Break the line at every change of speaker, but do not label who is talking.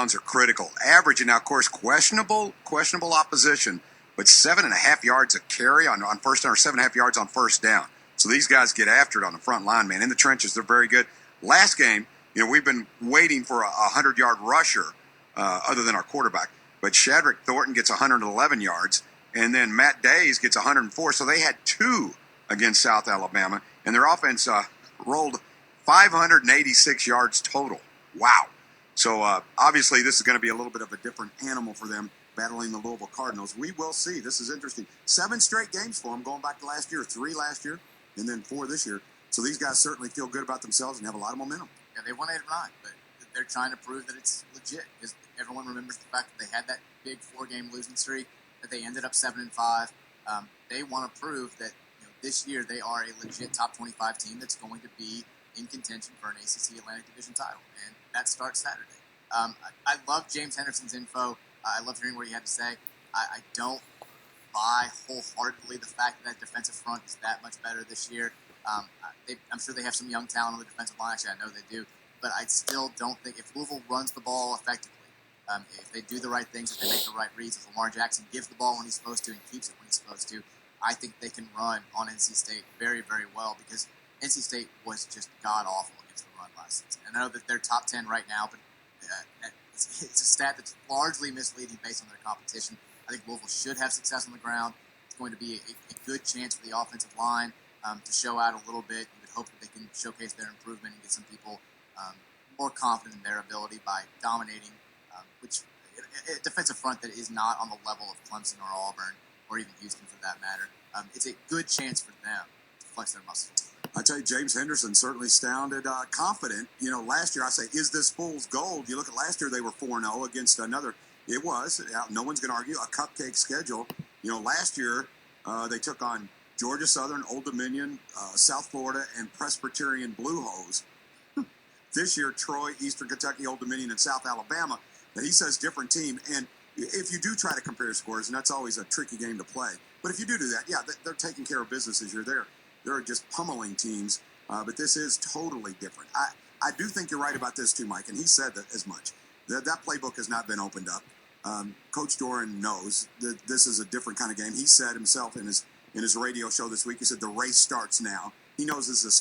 downs are critical. Averaging now, of course, questionable opposition, but 7.5 yards a carry on first down, or 7.5 yards on first down. So these guys get after it on the front line, man. In the trenches, they're very good. Last game, we've been waiting for a 100-yard rusher other than our quarterback. But Shadrack Thornton gets 111 yards, and then Matt Days gets 104. So they had 2 against South Alabama, and their offense rolled 586 yards total. Wow. So obviously this is going to be a little bit of a different animal for them battling the Louisville Cardinals. We will see. This is interesting. 7 straight games for them going back to last year, 3 last year, and then 4 this year. So these guys certainly feel good about themselves and have a lot of momentum.
Yeah, they won 8 or 9, but they're trying to prove that it's legit. Because everyone remembers the fact that they had that big 4-game losing streak, that they ended up 7-5. They want to prove that this year they are a legit top 25 team that's going to be in contention for an ACC Atlantic Division title, and that starts Saturday. I love James Henderson's info. I love hearing what he had to say. I don't buy wholeheartedly the fact that defensive front is that much better this year. I'm sure they have some young talent on the defensive line. Actually, I know they do. But I still don't think if Louisville runs the ball effectively, if they do the right things, if they make the right reads, if Lamar Jackson gives the ball when he's supposed to and keeps it when he's supposed to, I think they can run on NC State very, very well because NC State was just god-awful against the run last season. And I know that they're top 10 right now, but it's a stat that's largely misleading based on their competition. I think Louisville should have success on the ground. It's going to be a good chance for the offensive line to show out a little bit. You would hope that they can showcase their improvement and get some people more confident in their ability by dominating, which a defensive front that is not on the level of Clemson or Auburn or even Houston for that matter. It's a good chance for them to flex their muscles.
I tell you, James Henderson certainly sounded confident. Last year I say, is this fool's gold? You look at last year, they were 4-0 against another. It was, no one's going to argue, a cupcake schedule. Last year they took on Georgia Southern, Old Dominion, South Florida, and Presbyterian Blue Hose. This year, Troy, Eastern Kentucky, Old Dominion, and South Alabama. Now, he says different team. And if you do try to compare scores, and that's always a tricky game to play, but if you do that, yeah, they're taking care of business as you're there. They're just pummeling teams, but this is totally different. I do think you're right about this too, Mike, and he said that as much. That playbook has not been opened up. Coach Doran knows that this is a different kind of game. He said himself in his radio show this week, he said the race starts now. He knows this is